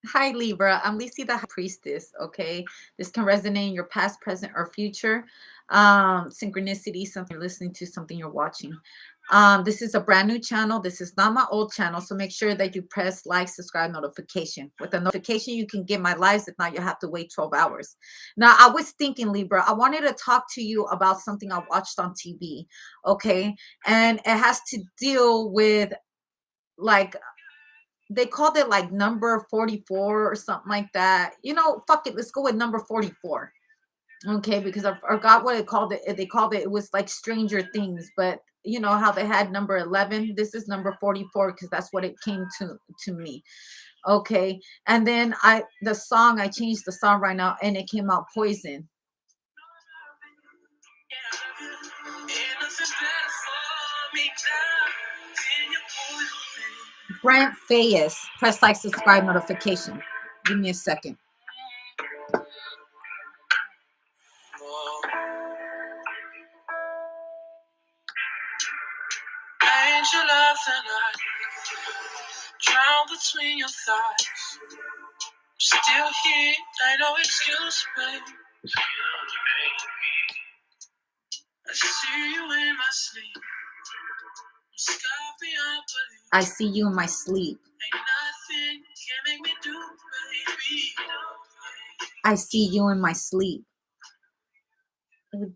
Hi, Libra. I'm Lisi, the High Priestess. Okay. This can resonate in your past, present, or future. Synchronicity, something you're listening to, something you're watching. This is a brand new channel. This is not my old channel. So make sure that you press like, subscribe, notification. With the notification, you can get my lives. If not, you have to wait 12 hours. Now, I was thinking, Libra, I wanted to talk to you about something I watched on TV. Okay. And it has to deal with like they called it like number 44 or something like that. Fuck it, let's go with number 44. Okay, because I forgot what it called it. They called it was like Stranger Things, but you know how they had number 11. This is number 44 because that's what it came to me. Okay, and then I changed the song right now, and it came out Poison. Brent Fayez. Press like, subscribe, notification. Give me a second. Angel of the night, drown between your thighs. Still here, I know excuse, babe. I see you in my sleep. I see you in my sleep. Ain't nothing can make me do, baby. I see you in my sleep.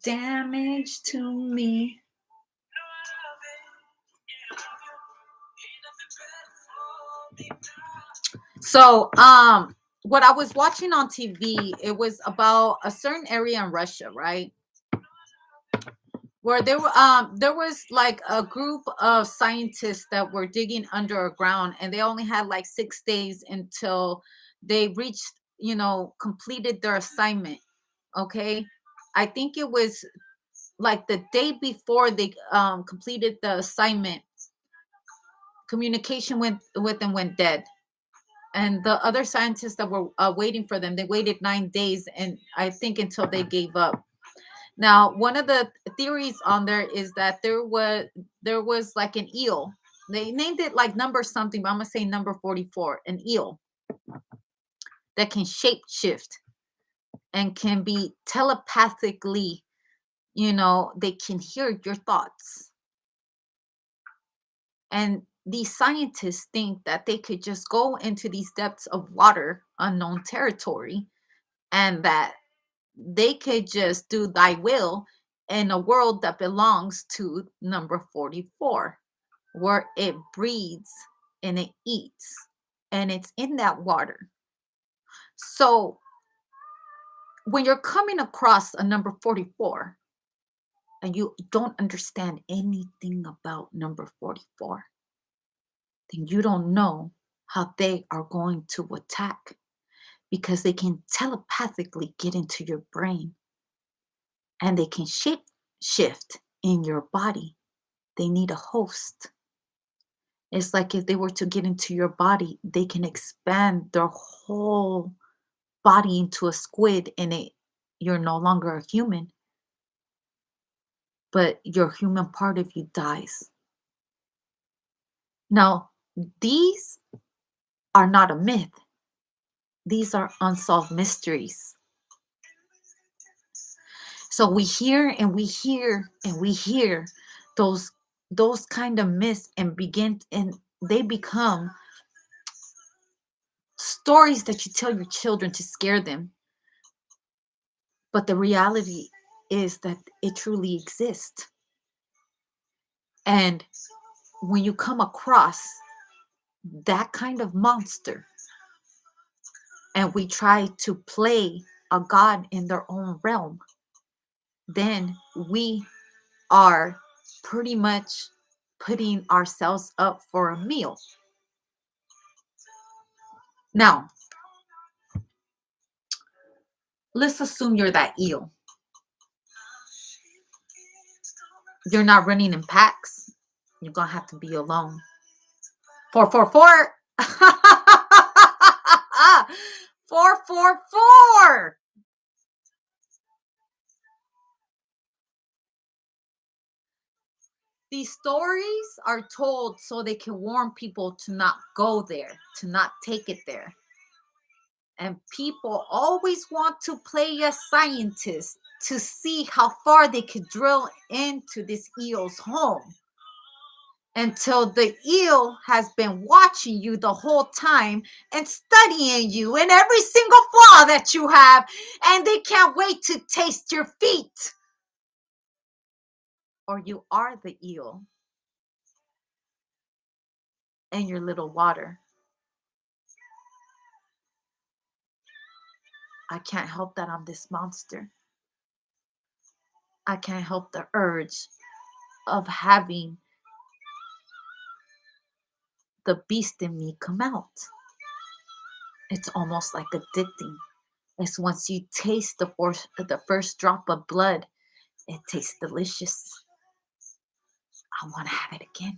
Damage to me. So, what I was watching on TV, it was about a certain area in Russia, right? Where there was like a group of scientists that were digging underground, and they only had like 6 days until they reached, completed their assignment. Okay, I think it was like the day before they completed the assignment. Communication with them went dead, and the other scientists that were waiting for them, they waited 9 days, and I think until they gave up. Now, one of the theories on there is that there was like an eel. They named it like number something, but I'm gonna say number 44, an eel that can shape shift and can be telepathically, they can hear your thoughts. And these scientists think that they could just go into these depths of water, unknown territory, and that they could just do thy will in a world that belongs to number 44, where it breeds and it eats and it's in that water. So when you're coming across a number 44 and you don't understand anything about number 44, then you don't know how they are going to attack, because they can telepathically get into your brain and they can shape shift in your body. They need a host. It's like if they were to get into your body, they can expand their whole body into a squid, and you're no longer a human, but your human part of you dies. Now, these are not a myth. These are unsolved mysteries. So we hear and we hear and we hear those kind of myths, and they become stories that you tell your children to scare them. But the reality is that it truly exists. And when you come across that kind of monster, and we try to play a god in their own realm, then we are pretty much putting ourselves up for a meal. Now, let's assume you're that eel. You're not running in packs. You're going to have to be alone. 444. 444. These stories are told so they can warn people to not go there, to not take it there. And people always want to play a scientist to see how far they could drill into this eel's home until the eel has been watching you the whole time and studying you and every single flaw that you have, and they can't wait to taste your feet. Or you are the eel in your little water. I can't help that I'm this monster. I can't help the urge of having the beast in me come out. It's almost like addicting. It's once you taste the first drop of blood, it tastes delicious. I want to have it again.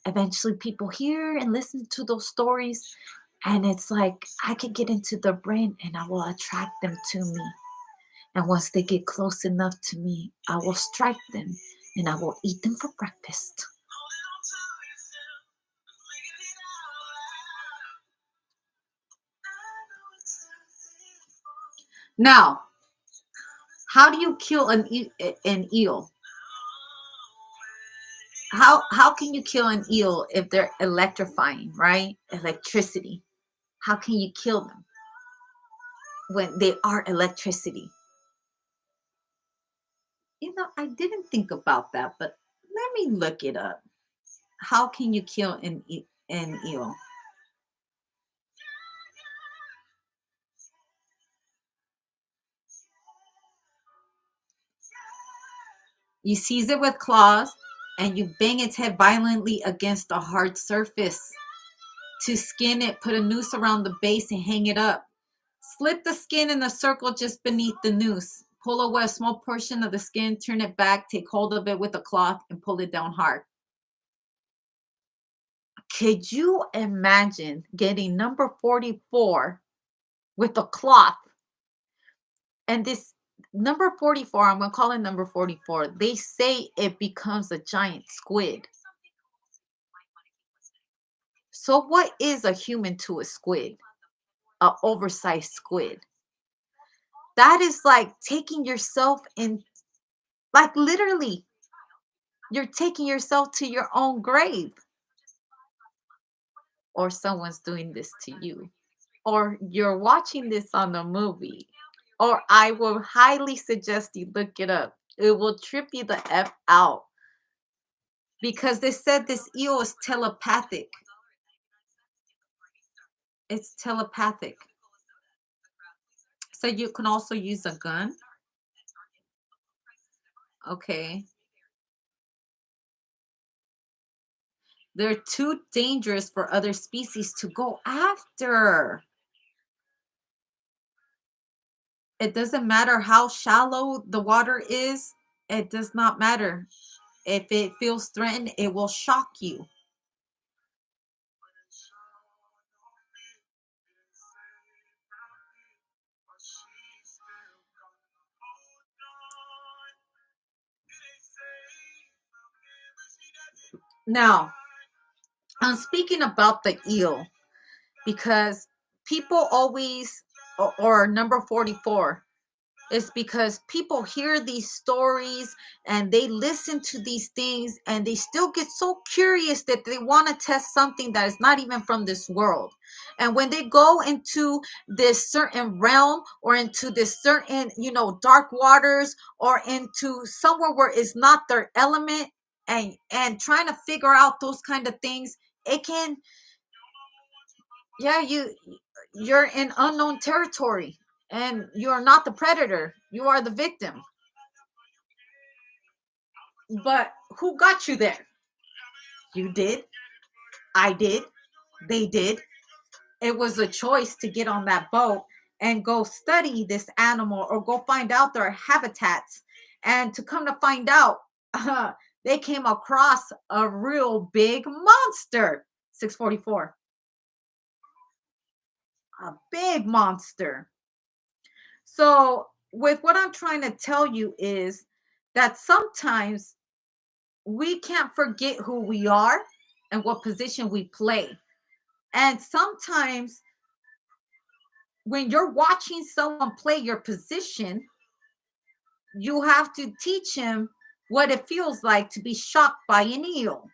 Eventually, people hear and listen to those stories, and it's like I could get into their brain and I will attract them to me. And once they get close enough to me, I will strike them and I will eat them for breakfast. Now, how do you kill an eel? How can you kill an eel if they're electrifying, right? Electricity. How can you kill them when they are electricity? I didn't think about that, but let me look it up. How can you kill an eel? You seize it with claws and you bang its head violently against a hard surface. To skin it, put a noose around the base and hang it up. Slip the skin in a circle just beneath the noose. Pull away a small portion of the skin, turn it back, take hold of it with a cloth, and pull it down hard. Could you imagine getting number 44 with a cloth? And this number 44, I'm going to call it number 44. They say it becomes a giant squid. So, what is a human to a squid? A oversized squid. That is like taking yourself in, like literally, you're taking yourself to your own grave, or someone's doing this to you, or you're watching this on a movie, or I will highly suggest you look it up. It will trip you the F out because they said this eel is telepathic. It's telepathic. So you can also use a gun. Okay. They're too dangerous for other species to go after. It doesn't matter how shallow the water is, it does not matter. If it feels threatened, it will shock you. Now, I'm speaking about the eel because people always, or number 44, is because people hear these stories and they listen to these things and they still get so curious that they want to test something that is not even from this world. And when they go into this certain realm or into this certain, dark waters or into somewhere where it's not their element, and trying to figure out those kind of things, it can, yeah, you're in unknown territory and you're not the predator, you are the victim. But who got you there? You did, I did, they did. It was a choice to get on that boat and go study this animal or go find out their habitats. And to come to find out, they came across a real big monster. 644, a big monster. So, with what I'm trying to tell you is that sometimes we can't forget who we are and what position we play. And sometimes When you're watching someone play your position, you have to teach him what it feels like to be shocked by an eel.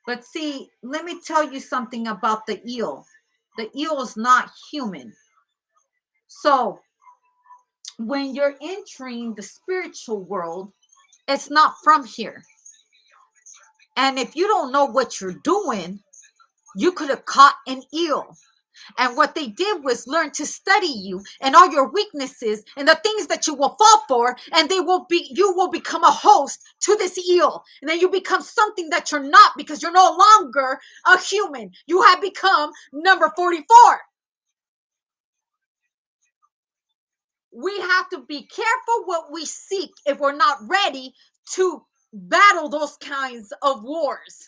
But see, let me tell you something about the eel. The eel is not human. So when you're entering the spiritual world, it's not from here. And if you don't know what you're doing, you could have caught an eel. And what they did was learn to study you and all your weaknesses and the things that you will fall for, and you will become a host to this eel. And then you become something that you're not, because you're no longer a human. You have become number 44. We have to be careful what we seek if we're not ready to battle those kinds of wars,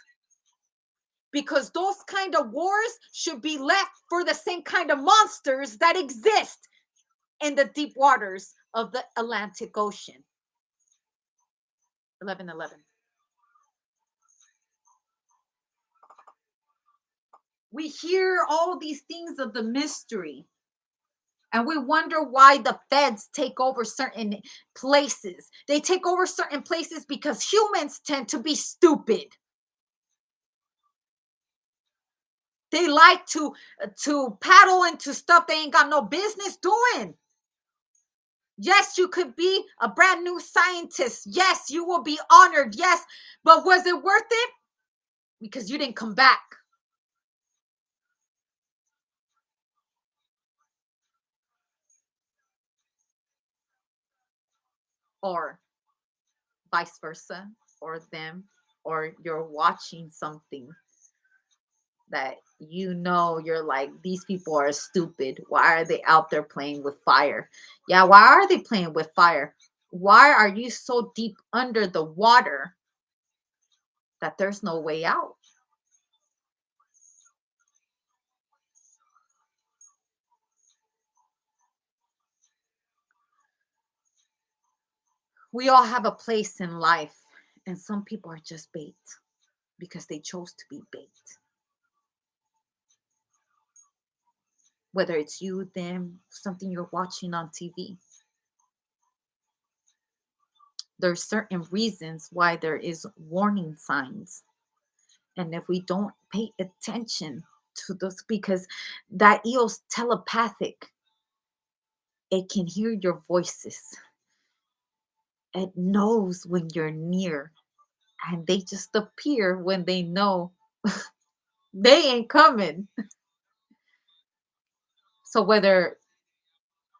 because those kind of wars should be left for the same kind of monsters that exist in the deep waters of the Atlantic Ocean. 11:11. We hear all these things of the mystery, and we wonder why the feds take over certain places. They take over certain places because humans tend to be stupid. They like to paddle into stuff they ain't got no business doing. Yes, you could be a brand new scientist. Yes, you will be honored. Yes, but was it worth it? Because you didn't come back. Or vice versa, or them, or you're watching something that you're like, these people are stupid. Why are they out there playing with fire? Yeah, why are they playing with fire? Why are you so deep under the water that there's no way out? We all have a place in life, and some people are just bait because they chose to be bait. Whether it's you, them, something you're watching on TV. There's certain reasons why there is warning signs. And if we don't pay attention to those, because that eel's telepathic, it can hear your voices. It knows when you're near, and they just appear when they know they ain't coming. So whether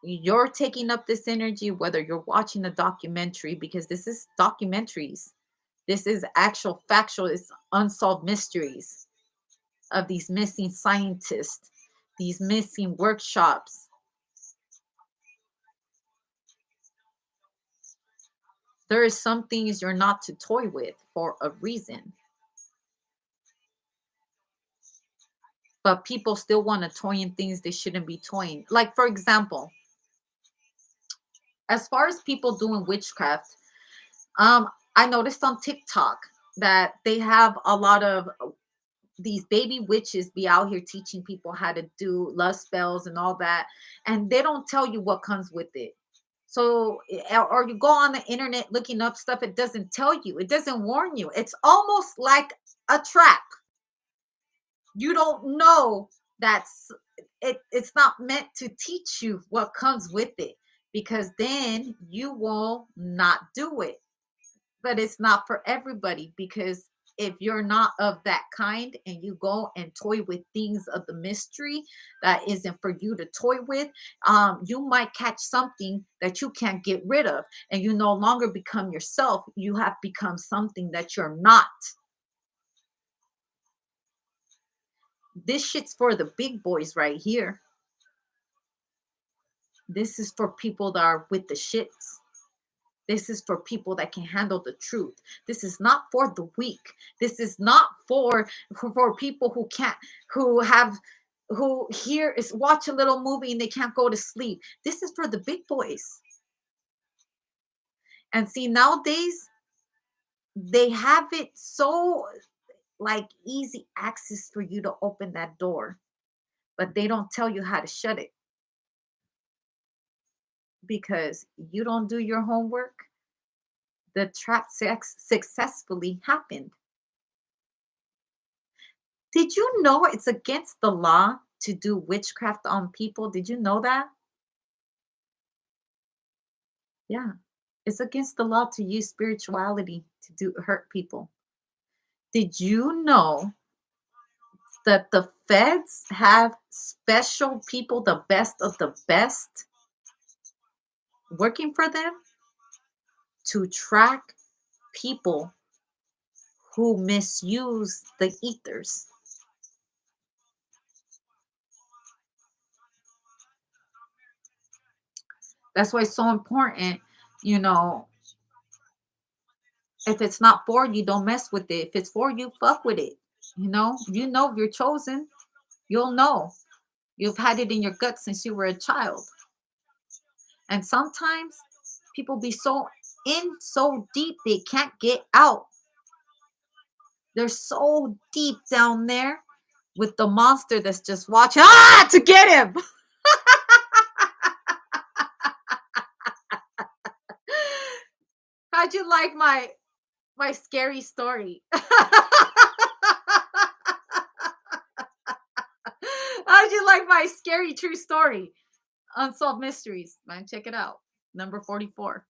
you're taking up this energy, whether you're watching a documentary, because this is documentaries, this is actual factual, it's unsolved mysteries of these missing scientists, these missing workshops. There is some things you're not to toy with for a reason. But people still want to toy in things they shouldn't be toying. Like, for example, as far as people doing witchcraft, I noticed on TikTok that they have a lot of these baby witches be out here teaching people how to do love spells and all that, and they don't tell you what comes with it. So, or you go on the internet looking up stuff, it doesn't tell you, it doesn't warn you. It's almost like a trap. You don't know that's it's not meant to teach you what comes with it, because then you will not do it. But it's not for everybody, because if you're not of that kind and you go and toy with things of the mystery that isn't for you to toy with, you might catch something that you can't get rid of, and you no longer become yourself. You have become something that you're not. This shit's for the big boys right here. This is for people that are with the shits. This is for people that can handle the truth. This is not for the weak. This is not for people who can't, who have, who here is watch a little movie and they can't go to sleep. This is for the big boys. And see, nowadays they have it so like easy access for you to open that door. but they don't tell you how to shut it because you don't do your homework. The trap successfully happened. Did you know it's against the law to do witchcraft on people? Did you know that? Yeah. It's against the law to use spirituality to do hurt people. Did you know that the feds have special people, the best of the best, working for them to track people who misuse the ethers? That's why it's so important, you know, if it's not for you, don't mess with it. If it's for you, fuck with it. You know if you're chosen. You'll know. You've had it in your gut since you were a child. And sometimes people be so deep they can't get out. They're so deep down there with the monster that's just watching to get him. How'd you like my scary story? How'd you like my scary true story? Unsolved Mysteries, man. Check it out. Number 44.